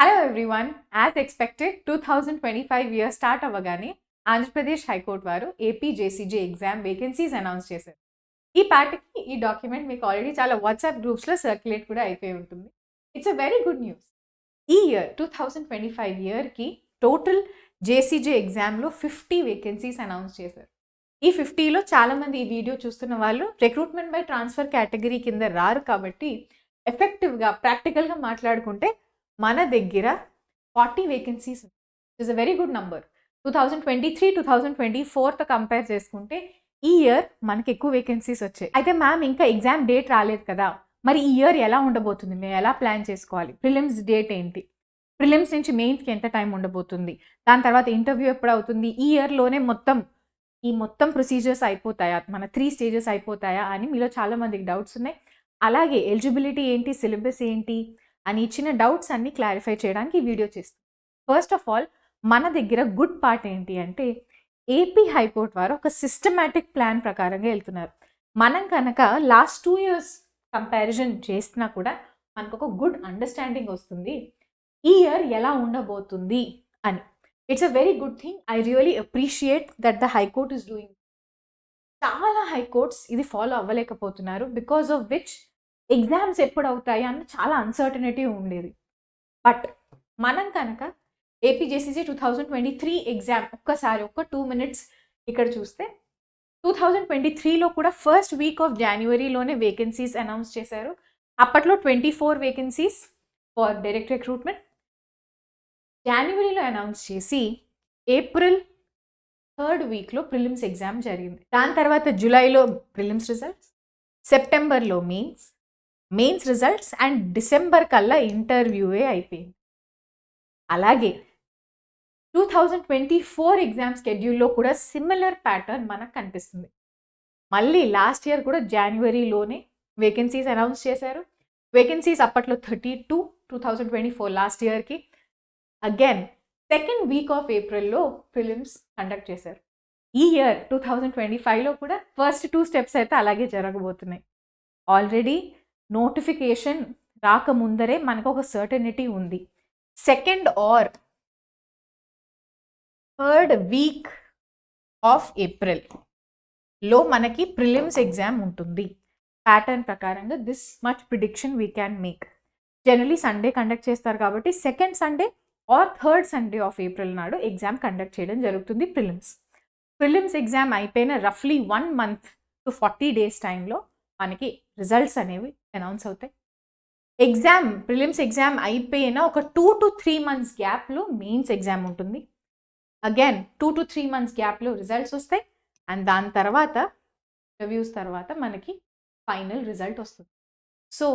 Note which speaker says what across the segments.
Speaker 1: Hello everyone. As expected 2025 year start అవ్వగానే Andhra Pradesh high court వారు AP JCG exam vacancies announce చేశారు. ఈ పార్టీకి ఈ డాక్యుమెంట్ మీకు ఆల్రెడీ చాలా వాట్సాప్ గ్రూప్స్లో సర్క్యులేట్ కూడా అయిపోయి ఉంటుంది. It's a very good news. ఈ ఇయర్ 2025 ఇయర్కి టోటల్ జేసీజీ ఎగ్జామ్లో 50 వేకెన్సీస్ అనౌన్స్ చేశారు. ఈ 50లో చాలామంది ఈ వీడియో చూస్తున్న వాళ్ళు రిక్రూట్మెంట్ బై ట్రాన్స్ఫర్ కేటగిరీ కింద రారు కాబట్టి ఎఫెక్టివ్గా ప్రాక్టికల్గా మాట్లాడుకుంటే మన దగ్గర 40 vacancies is a very good number. 2023-2024తో కంపేర్ చేసుకుంటే ఈ ఇయర్ మనకి ఎక్కువ వేకెన్సీస్ వచ్చాయి. అయితే మ్యామ్ ఇంకా ఎగ్జామ్ డేట్ రాలేదు కదా, మరి ఈ ఇయర్ ఎలా ఉండబోతుంది, మేము ఎలా ప్లాన్ చేసుకోవాలి, ప్రిలిమ్స్ డేట్ ఏంటి, ప్రిలిమ్స్ నుంచి మెయిన్స్కి ఎంత టైం ఉండబోతుంది, దాని తర్వాత ఇంటర్వ్యూ ఎప్పుడు అవుతుంది, ఈ ఇయర్లోనే మొత్తం ప్రొసీజర్స్ అయిపోతాయా, మన 3 స్టేజెస్ అయిపోతాయా అని మీలో చాలామందికి డౌట్స్ ఉన్నాయి. అలాగే ఎలిజిబిలిటీ ఏంటి, సిలబస్ ఏంటి అని ఇచ్చిన డౌట్స్ అన్ని క్లారిఫై చేయడానికి ఈ వీడియో చేస్తాం. ఫస్ట్ ఆఫ్ ఆల్ మన దగ్గర గుడ్ పార్ట్ ఏంటి అంటే ఏపీ హైకోర్టు వారు ఒక సిస్టమాటిక్ ప్లాన్ ప్రకారంగా వెళ్తున్నారు. మనం కనుక లాస్ట్ 2 ఇయర్స్ కంపారిజన్ చేసినా కూడా మనకు ఒక గుడ్ అండర్స్టాండింగ్ వస్తుంది ఈ ఇయర్ ఎలా ఉండబోతుంది అని. It's a very good thing. I really appreciate that the high court is doing. చాలా హైకోర్ట్స్ ఇది ఫాలో అవ్వలేకపోతున్నారు, బికాస్ ఆఫ్ విచ్ ఎగ్జామ్స్ ఎప్పుడు అవుతాయి అన్న చాలా అన్సర్టనిటీ ఉండేది. బట్ మనం కనుక ఏపీ జేసీజీ 2023 ఎగ్జామ్ ఒక్కసారి 2 మినిట్స్ ఇక్కడ చూస్తే 2023లో కూడా ఫస్ట్ వీక్ ఆఫ్ జనవరిలోనే వేకెన్సీస్ అనౌన్స్ చేశారు. అప్పట్లో 24 వేకెన్సీస్ ఫర్ డైరెక్ట్ రిక్రూట్మెంట్. జనవరిలో అనౌన్స్ చేసి ఏప్రిల్ 3rd వీక్లో ప్రిలిమ్స్ ఎగ్జామ్ జరిగింది. దాని తర్వాత జూలైలో ప్రిలిమ్స్ రిజల్ట్స్, సెప్టెంబర్లో మెయిన్స్ రిజల్ట్స్ అండ్ డిసెంబర్ కల్లా ఇంటర్వ్యూవే అయిపోయింది. అలాగే 2024 ఎగ్జామ్ స్కెడ్యూల్లో కూడా సిమిలర్ ప్యాటర్న్ మనకు కనిపిస్తుంది. మళ్ళీ లాస్ట్ ఇయర్ కూడా జనవరిలోనే వేకెన్సీస్ అనౌన్స్ చేశారు. వేకెన్సీస్ అప్పట్లో 32, 2024 లాస్ట్ ఇయర్కి. అగైన్ సెకండ్ వీక్ ఆఫ్ ఏప్రిల్లో ప్రిలిమ్స్ కండక్ట్ చేశారు. ఈ ఇయర్ 2025లో కూడా ఫస్ట్ 2 స్టెప్స్ అయితే అలాగే జరగబోతున్నాయి. ఆల్రెడీ నోటిఫికేషన్ రాకముందరే మనకు ఒక సర్టనిటీ ఉంది. 2nd or 3rd week off ఏప్రిల్లో మనకి ప్రిలిమ్స్ ఎగ్జామ్ ఉంటుంది. ప్యాటర్న్ ప్రకారంగా this much prediction we can make. Generally Sunday conduct చేస్తారు కాబట్టి 2nd Sunday or 3rd Sunday off April నాడు ఎగ్జామ్ కండక్ట్ చేయడం జరుగుతుంది. ప్రిలిమ్స్ ఎగ్జామ్ అయిపోయిన రఫ్లీ 1 month to 40 days టైంలో మనకి రిజల్ట్స్ అనేవి అనౌన్స్ అవుతాయి. ప్రిలిమ్స్ ఎగ్జామ్ అయిపోయిన ఒక 2 to 3 months గ్యాప్లో మెయిన్స్ ఎగ్జామ్ ఉంటుంది. అగైన్ 2 to 3 months గ్యాప్లో రిజల్ట్స్ వస్తాయి అండ్ దాని తర్వాత ఇంటర్వ్యూస్ తర్వాత మనకి ఫైనల్ రిజల్ట్ వస్తుంది. So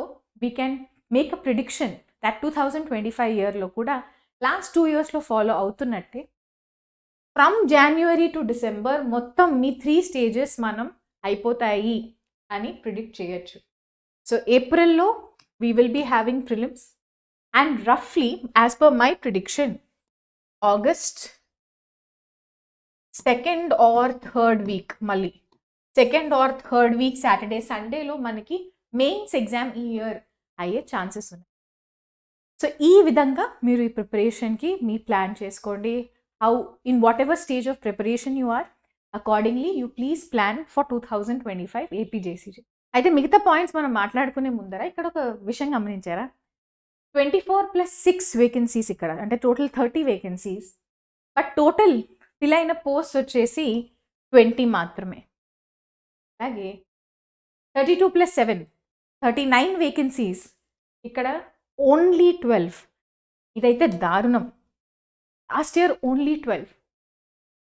Speaker 1: we can make a prediction that 2025 ఇయర్లో కూడా లాస్ట్ 2 ఇయర్స్లో ఫాలో అవుతున్నట్టే ఫ్రమ్ జనవరి టు డిసెంబర్ మొత్తం మీ 3 స్టేజెస్ మనం అయిపోతాయి అని ప్రిడిక్ట్ చేయొచ్చు. సో ఏప్రిల్లో we will be having prelims and roughly as per my prediction August 2nd or 3rd week మళ్ళీ 2nd or 3rd week Saturday Sundayలో మనకి మెయిన్స్ ఎగ్జామ్ ఈ ఇయర్ అయ్యే ఛాన్సెస్ ఉన్నాయి. సో ఈ విధంగా మీరు ఈ ప్రిపరేషన్కి మీ ప్లాన్ చేసుకోండి. in whatever stage of preparation you are, accordingly you please plan for 2025 APJCG. అయితే మిగతా పాయింట్స్ మనం మాట్లాడుకునే ముందర ఇక్కడ ఒక విషయం గమనించారా, 24+6 వేకెన్సీస్ ఇక్కడ, అంటే total 30 vacancies, but total fill అయిన పోస్ట్ వచ్చేసి 20 మాత్రమే. అలాగే 32+7 39 వేకెన్సీస్, ఇక్కడ ఓన్లీ 12. ఇదైతే దారుణం. లాస్ట్ ఇయర్ ఓన్లీ 12,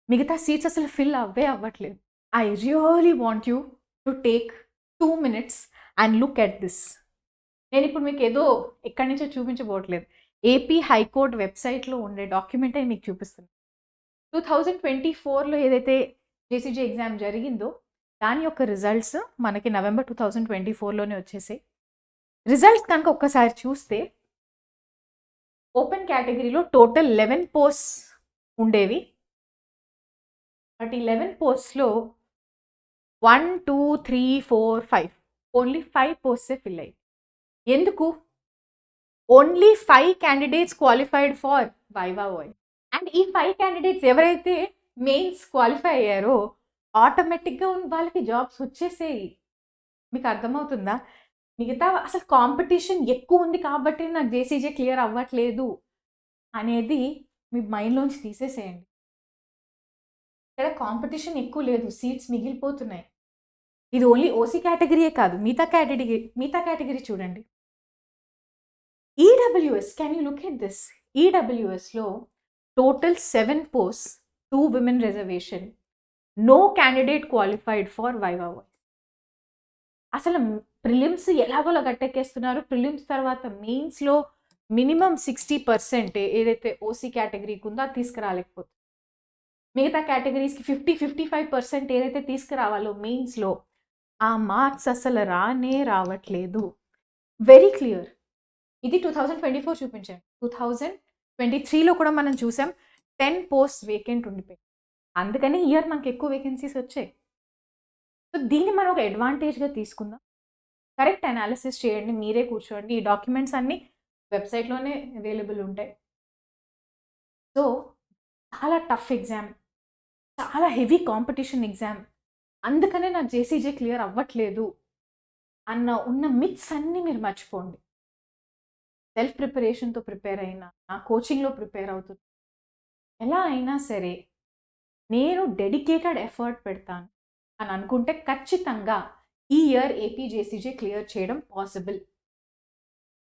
Speaker 1: మిగతా సీట్స్ అసలు ఫిల్ అవ్వట్లేదు. I really want you to take 2 minutes and look at this. నేను ఇప్పుడు మీకు ఏదో ఎక్కడి నుంచో చూపించబోట్లేదు, ఏపీ హైకోర్టు వెబ్సైట్లో ఉండే డాక్యుమెంట్ అని మీకు చూపిస్తున్నాను. 2024లో ఏదైతే జేసీజీ ఎగ్జామ్ జరిగిందో దాని యొక్క రిజల్ట్స్ మనకి నవంబర్ 2024లోనే వచ్చేసాయి. రిజల్ట్స్ కనుక ఒక్కసారి చూస్తే ఓపెన్ కేటగిరీలో టోటల్ 11 పోస్ట్స్ ఉండేవి. బట్ 11 పోస్ట్స్లో 1, 2, 3, 4, 5 ఓన్లీ 5 పోస్ట్సే ఫిల్ అయ్యి. ఎందుకు? Only 5 candidates qualified for viva voice. And ఈ 5 క్యాండిడేట్స్ ఎవరైతే మెయిన్స్ క్వాలిఫై అయ్యారో ఆటోమేటిక్గా వాళ్ళకి జాబ్స్ వచ్చేసేయి. మీకు అర్థమవుతుందా? మిగతా అసలు కాంపిటీషన్ ఎక్కువ ఉంది కాబట్టి నాకు జేసీజే క్లియర్ అవ్వట్లేదు అనేది మీ మైండ్లోంచి తీసేసేయండి. ఇక్కడ కాంపిటీషన్ ఎక్కువ లేదు, సీట్స్ మిగిలిపోతున్నాయి. ఇది ఓన్లీ ఓసీ కేటగిరీయే కాదు, మిగతా కేటగిరీ చూడండి. EWS, can you look at this? ఈడబ్ల్యూఎస్లో total 7 post, 2 women reservation, no candidate qualified for viva voce. అసలు ప్రిలిమ్స్ ఎలాగోలా గట్టెక్కేస్తున్నారు. ప్రిలిమ్స్ తర్వాత మెయిన్స్లో మినిమం 60% ఏదైతే ఓసీ కేటగిరీకి ఉందో అది తీసుకురాలేకపోతుంది. మిగతా కేటగిరీస్కి 50-55% ఏదైతే తీసుకురావాలో మెయిన్స్లో ఆ మార్క్స్ అసలు రావట్లేదు. Very clear. ఇది 2024 చూపించండి. 2023లో కూడా మనం చూసాం 10 పోస్ట్ వేకెంట్ ఉండిపోయింది. అందుకని ఇయర్ మనకి ఎక్కువ వేకెన్సీస్ వచ్చాయి. సో దీన్ని మనం ఒక అడ్వాంటేజ్గా తీసుకుందాం. కరెక్ట్ అనాలిసిస్ చేయండి, మీరే కూర్చోండి. ఈ డాక్యుమెంట్స్ అన్నీ వెబ్సైట్లోనే అవైలబుల్ ఉంటాయి. సో చాలా టఫ్ ఎగ్జామ్, చాలా హెవీ కాంపిటీషన్ ఎగ్జామ్. అందుకనే నాకు జేసీజే క్లియర్ అవ్వట్లేదు ఉన్న మిత్స్ అన్నీ మీరు మర్చిపోండి. సెల్ఫ్ ప్రిపరేషన్తో ప్రిపేర్ అయినా, నా కోచింగ్లో ప్రిపేర్ అవుతుంది, ఎలా అయినా సరే నేను డెడికేటెడ్ ఎఫర్ట్ పెడతాను అని అనుకుంటే ఖచ్చితంగా ఈ ఇయర్ ఏపీ జేసీజే క్లియర్ చేయడం పాసిబుల్.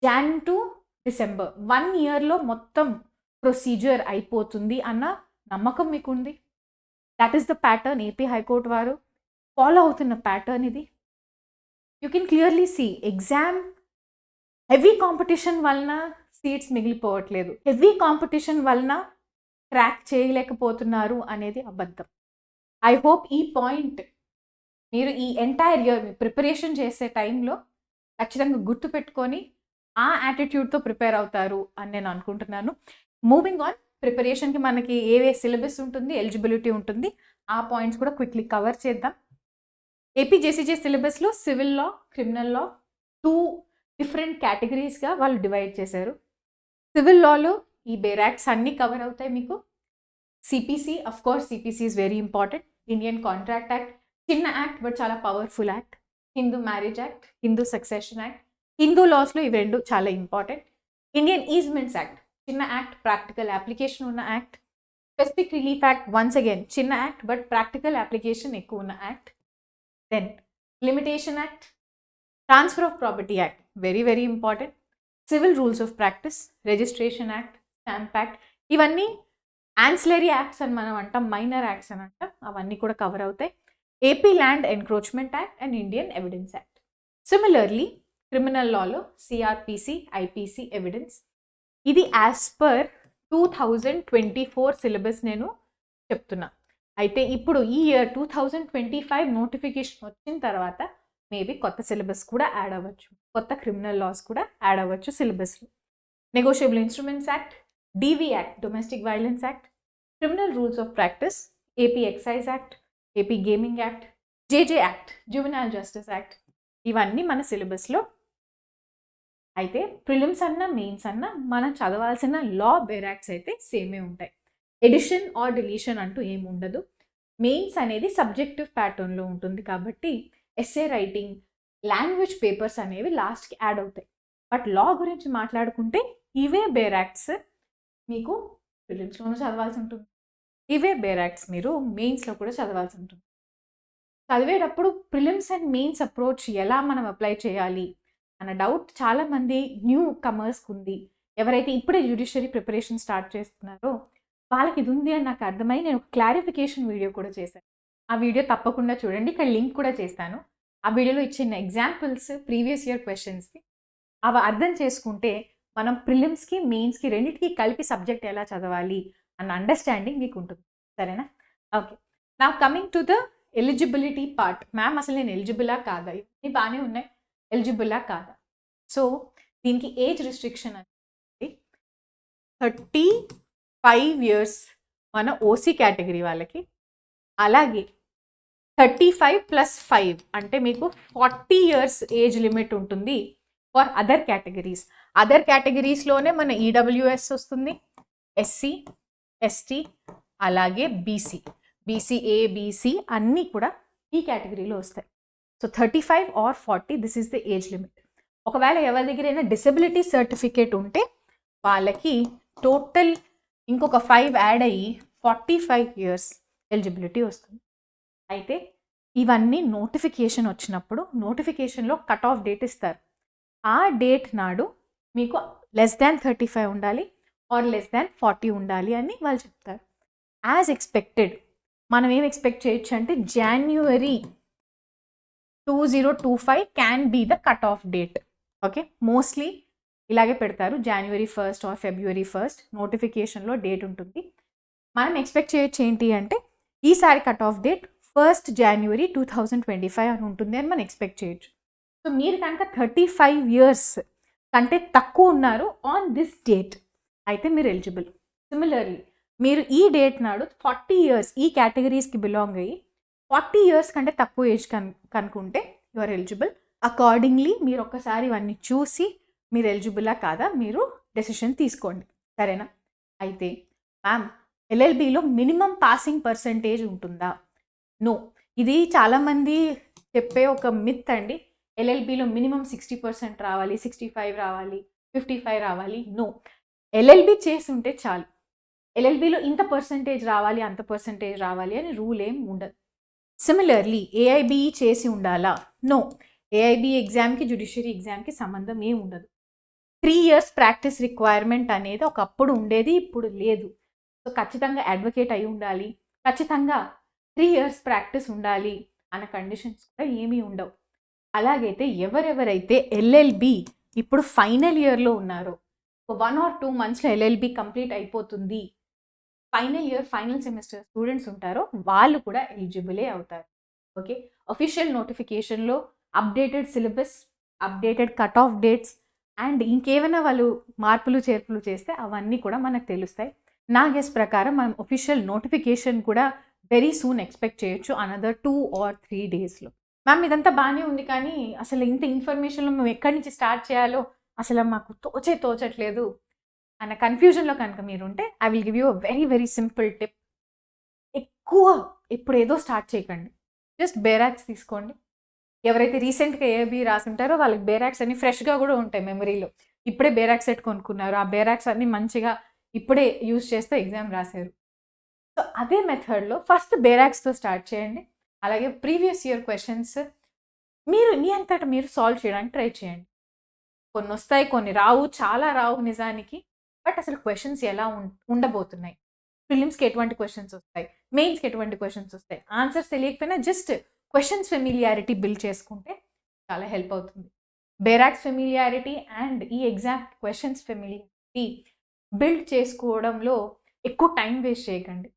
Speaker 1: జాన్ టు డిసెంబర్ 1 ఇయర్లో మొత్తం ప్రొసీజర్ అయిపోతుంది అన్న నమ్మకం మీకుంది. That is the pattern. AP high court వారు ఫాలో అవుతున్న ప్యాటర్న్ ఇది. You can clearly see exam heavy competition వలన సీట్స్ మిగిలిపోవట్లేదు, హెవీ కాంపిటీషన్ వలన క్రాక్ చేయలేకపోతున్నారు అనేది అబద్ధం. ఐ హోప్ ఈ పాయింట్ మీరు ఈ ఎంటైర్ ఇయర్ మీ ప్రిపరేషన్ చేసే టైంలో ఖచ్చితంగా గుర్తుపెట్టుకొని ఆ యాటిట్యూడ్తో ప్రిపేర్ అవుతారు అని నేను అనుకుంటున్నాను. మూవింగ్ ఆన్, ప్రిపరేషన్కి మనకి ఏవే సిలబస్ ఉంటుంది, ఎలిజిబిలిటీ ఉంటుంది, ఆ పాయింట్స్ కూడా క్విక్లీ కవర్ చేద్దాం. ఏపీ జేసీజే సిలబస్లో civil law, criminal law 2 different కేటగిరీస్గా వాళ్ళు డివైడ్ చేశారు. సివిల్ లాలో ఈ బేర్ యాక్ట్స్ అన్నీ కవర్ అవుతాయి మీకు. CPC, of course CPC is very important. Indian contract act, చిన్న యాక్ట్ బట్ చాలా powerful act. Hindu marriage act, Hindu succession act, Hindu లాస్లో ఇవి 2 చాలా ఇంపార్టెంట్. ఇండియన్ ఈజ్మెంట్స్ యాక్ట్, చిన్న యాక్ట్, ప్రాక్టికల్ అప్లికేషన్ ఉన్న act. Specific relief act, once again చిన్న act but practical application ఎక్కువ ఉన్న act. Then limitation act, transfer of property act, very very important. Civil rules of practice, registration act, stamp act, ఇవన్నీ ancillary acts అని మనం అంటాం, minor acts అని అంటాం, అవన్నీ కూడా కవర్ అవుతాయి. AP land encroachment act and Indian evidence act. Similarly criminal Lalo CrPC, IPC, evidence. ఇది యాజ్ పర్ 2024 సిలబస్ నేను చెప్తున్నా. అయితే ఇప్పుడు ఈ ఇయర్ 2025 నోటిఫికేషన్ వచ్చిన తర్వాత మేబీ కొత్త సిలబస్ కూడా యాడ్ అవ్వచ్చు, కొత్త క్రిమినల్ లాస్ కూడా యాడ్ అవ్వచ్చు సిలబస్లో. Negotiable instruments act, DV act, domestic violence act, criminal rules of practice, AP excise act, AP gaming act, JJ act, juvenile justice act, ఇవన్నీ మన సిలబస్లో. అయితే ప్రిలిమ్స్ అన్న మెయిన్స్ అన్న మనం చదవాల్సిన లా బేర్ యాక్ట్స్ అయితే సేమే ఉంటాయి. ఎడిషన్ ఆర్ డిలీషన్ అంటూ ఏమి ఉండదు. మెయిన్స్ అనేది సబ్జెక్టివ్ ప్యాటర్న్లో ఉంటుంది కాబట్టి ఎస్ఏ రైటింగ్, లాంగ్వేజ్ పేపర్స్ అనేవి లాస్ట్కి యాడ్ అవుతాయి. బట్ లా గురించి మాట్లాడుకుంటే ఇవే బేర్ యాక్ట్స్ మీకు ప్రిలిమ్స్లోనూ చదవాల్సి ఉంటుంది, ఇవే బేర్ యాక్ట్స్ మీరు మెయిన్స్లో కూడా చదవాల్సి ఉంటుంది. చదివేటప్పుడు ప్రిలిమ్స్ అండ్ మెయిన్స్ అప్రోచ్ ఎలా మనం అప్లై చేయాలి అన్న డౌట్ చాలామంది న్యూ కమర్స్కి ఉంది. ఎవరైతే ఇప్పుడే జ్యుడిషియరీ ప్రిపరేషన్ స్టార్ట్ చేస్తున్నారో వాళ్ళకి ఇది ఉంది అని నాకు అర్థమై నేను ఒక క్లారిఫికేషన్ వీడియో కూడా చేశాను. ఆ వీడియో తప్పకుండా చూడండి, ఇక్కడ లింక్ కూడా చేస్తాను. ఆ వీడియోలో ఇచ్చిన ఎగ్జాంపుల్స్ ప్రీవియస్ ఇయర్ క్వశ్చన్స్కి అవి అర్థం చేసుకుంటే మనం ప్రిలిమ్స్కి మెయిన్స్కి రెండింటికి కలిపి సబ్జెక్ట్ ఎలా చదవాలి అన్న అండర్స్టాండింగ్ మీకు ఉంటుంది. సరేనా? ఓకే, నా coming to the eligibility part. Ma'am అసలు నేను ఎలిజిబులా కాదా, ఇవన్నీ బాగానే ఉన్నాయి, ఎలిజిబులా కాదా? సో దీనికి ఏజ్ రిస్ట్రిక్షన్ అనేది 35 years మన ఓసీ కేటగిరీ వాళ్ళకి, అలాగే 35 + 5 అంటే మీకు 40 years ఏజ్ లిమిట్ ఉంటుంది ఫర్ అదర్ కేటగిరీస్. అదర్ కేటగిరీస్లోనే మన ఈడబ్ల్యూఎస్ వస్తుంది, ఎస్సీ, ఎస్టీ, అలాగే బీసీ. బీసీఏ, బీసీ అన్నీ కూడా ఈ కేటగిరీలో వస్తాయి. So 35 or 40 this is the age limit. ఒకవేళ ఎవరి దగ్గరైనా డిసెబిలిటీ సర్టిఫికేట్ ఉంటే వాళ్ళకి టోటల్ ఇంకొక 5 యాడ్ అయ్యి 45 years ఎలిజిబిలిటీ వస్తుంది. అయితే ఇవన్నీ నోటిఫికేషన్ వచ్చినప్పుడు నోటిఫికేషన్లో కట్ ఆఫ్ డేట్ ఇస్తారు. ఆ డేట్ నాడు మీకు <35 ఉండాలి ఆర్ <40 ఉండాలి అని వాళ్ళు చెప్తారు. యాజ్ ఎక్స్పెక్టెడ్ మనం ఏం ఎక్స్పెక్ట్ చేయొచ్చు అంటే January 2025 can be the cut off date. Okay, mostly ఇలాగే పెడతారు, January 1st are February 1st నోటిఫికేషన్లో డేట్ ఉంటుంది. మనం ఎక్స్పెక్ట్ చేయొచ్చు ఏంటి అంటే ఈసారి cut off date 1st January 2025 అని ఉంటుంది అని మనం ఎక్స్పెక్ట్ చేయొచ్చు. సో మీరు కనుక 35 years కంటే తక్కువ ఉన్నారు ఆన్ దిస్ డేట్ అయితే మీరు ఎలిజిబుల్. సిమిలర్లీ మీరు ఈ డేట్ నాడు 40 years ఈ కేటగిరీస్కి బిలాంగ్ అయ్యి 40 years కంటే తక్కువ ఏజ్ కనుక్కుంటే యు ఆర్ ఎలిజిబుల్. అకార్డింగ్లీ మీరు ఒక్కసారి ఇవన్నీ చూసి మీరు ఎలిజిబులా కాదా మీరు డెసిషన్ తీసుకోండి, సరేనా? అయితే మ్యామ్ ఎల్ఎల్బిలో మినిమం పాసింగ్ పర్సంటేజ్ ఉంటుందా? నో, ఇది చాలామంది చెప్పే ఒక మిత్ అండి. ఎల్ఎల్బిలో మినిమం 60% రావాలి, 65 రావాలి, 55 రావాలి. నో, ఎల్ఎల్బి చేసి ఉంటే చాలు. ఎల్ఎల్బిలో ఇంత పర్సంటేజ్ రావాలి, అంత పర్సంటేజ్ రావాలి అని రూల్ ఏం ఉండదు. సిమిలర్లీ ఏఐబిఈ చేసి ఉండాలా? నో, ఏఐబి ఎగ్జామ్కి జ్యుడిషియరీ ఎగ్జామ్కి సంబంధం ఏం ఉండదు. 3 years ప్రాక్టీస్ రిక్వైర్మెంట్ అనేది ఒకప్పుడు ఉండేది, ఇప్పుడు లేదు. సో ఖచ్చితంగా అడ్వకేట్ అయి ఉండాలి, ఖచ్చితంగా 3 years ప్రాక్టీస్ ఉండాలి అన్న కండిషన్స్ కూడా ఏమీ ఉండవు. అలాగైతే ఎవరెవరైతే ఎల్ఎల్బి ఇప్పుడు ఫైనల్ ఇయర్లో ఉన్నారో 1 or 2 monthsలో ఎల్ఎల్బి కంప్లీట్ అయిపోతుంది, final year final semester students ఉంటారో వాళ్ళు కూడా ఎలిజిబులే అవుతారు. ఓకే, అఫీషియల్ నోటిఫికేషన్లో updated syllabus, updated cut off dates and ఇంకేమైనా వాళ్ళు మార్పులు చేర్పులు చేస్తే అవన్నీ కూడా మనకు తెలుస్తాయి. నా గెస్ ప్రకారం మనం అఫీషియల్ నోటిఫికేషన్ కూడా వెరీ సూన్ ఎక్స్పెక్ట్ చేయొచ్చు, అనదర్ 2 or 3 daysలో. మ్యామ్ ఇదంతా బాగానే ఉంది కానీ అసలు ఇంత ఇన్ఫర్మేషన్లో మేము ఎక్కడి నుంచి స్టార్ట్ చేయాలో అసలు మాకు తోచట్లేదు అన్న కన్ఫ్యూజన్లో కనుక మీరు ఉంటే I will give you a very very simple tip. ఎక్కువ ఇప్పుడు ఏదో స్టార్ట్ చేయకండి, జస్ట్ బేరాక్స్ తీసుకోండి. ఎవరైతే రీసెంట్గా ఏబీ రాసుంటారో వాళ్ళకి బేరాక్స్ అన్ని ఫ్రెష్గా కూడా ఉంటాయి మెమరీలో. ఇప్పుడే బేరాక్స్ సెట్ కొనుక్కున్నారు, ఆ బేరాక్స్ అన్ని మంచిగా ఇప్పుడే యూజ్ చేస్తూ ఎగ్జామ్ రాశారు. సో అదే మెథడ్లో ఫస్ట్ బేరాక్స్తో స్టార్ట్ చేయండి. అలాగే ప్రీవియస్ ఇయర్ క్వశ్చన్స్ మీరు మీ అంతటా మీరు సాల్వ్ చేయడానికి ట్రై చేయండి. కొన్ని వస్తాయి, కొన్ని రావు, చాలా రావు నిజానికి. బట్ అసలు క్వశ్చన్స్ ఎలా ఉండబోతున్నాయి, ప్రిలిమ్స్కి ఎటువంటి క్వశ్చన్స్ వస్తాయి, మెయిన్స్కి ఎటువంటి క్వశ్చన్స్ వస్తాయి, ఆన్సర్స్ తెలియకపోయినా జస్ట్ క్వశ్చన్స్ ఫెమిలియారిటీ బిల్డ్ చేసుకుంటే చాలా హెల్ప్ అవుతుంది. బేరాక్స్ ఫెమిలియారిటీ అండ్ ఈ ఎగ్జామ్ క్వశ్చన్స్ ఫెమిలియారిటీ బిల్డ్ చేసుకోవడంలో ఎక్కువ టైం వేస్ట్ చేయకండి.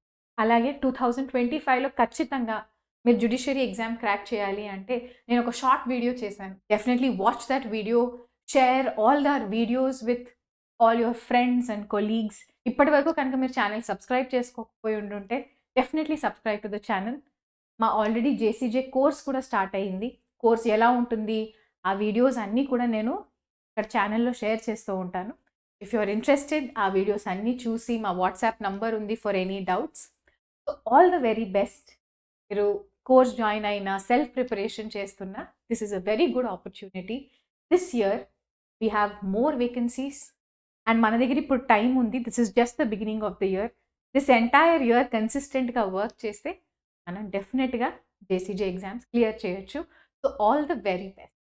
Speaker 1: అలాగే 2025లో ఖచ్చితంగా మీరు జ్యుడిషియరీ ఎగ్జామ్ క్రాక్ చేయాలి అంటే నేను ఒక షార్ట్ వీడియో చేశాను. Definitely watch that video, share all other videos with all your friends and colleagues. ఇప్పటి వరకు కనుక మీరు ఛానల్ సబ్స్క్రైబ్ చేసుకోకపోయి ఉంటుంటే definitely subscribe to the channel. మా ఆల్రెడీ జేసీజే కోర్స్ కూడా స్టార్ట్ అయ్యింది. కోర్స్ ఎలా ఉంటుంది ఆ వీడియోస్ అన్నీ కూడా నేను ఇక్కడ ఛానల్లో షేర్ చేస్తూ ఉంటాను. ఇఫ్ యు ఆర్ ఇంట్రెస్టెడ్ ఆ వీడియోస్ అన్నీ చూసి మా వాట్సాప్ నంబర్ ఉంది for any doubts. So all the very best. మీరు కోర్స్ జాయిన్ అయినా సెల్ఫ్ ప్రిపరేషన్ చేస్తున్నా this is a very good opportunity. This year we have more vacancies and మన దగ్గర ఇప్పుడు టైం ఉంది. This is just the beginning of the year. This entire year కన్సిస్టెంట్గా work చేస్తే మనం డెఫినెట్గా జేసీజే ఎగ్జామ్స్ క్లియర్ చేయొచ్చు. So all the very best.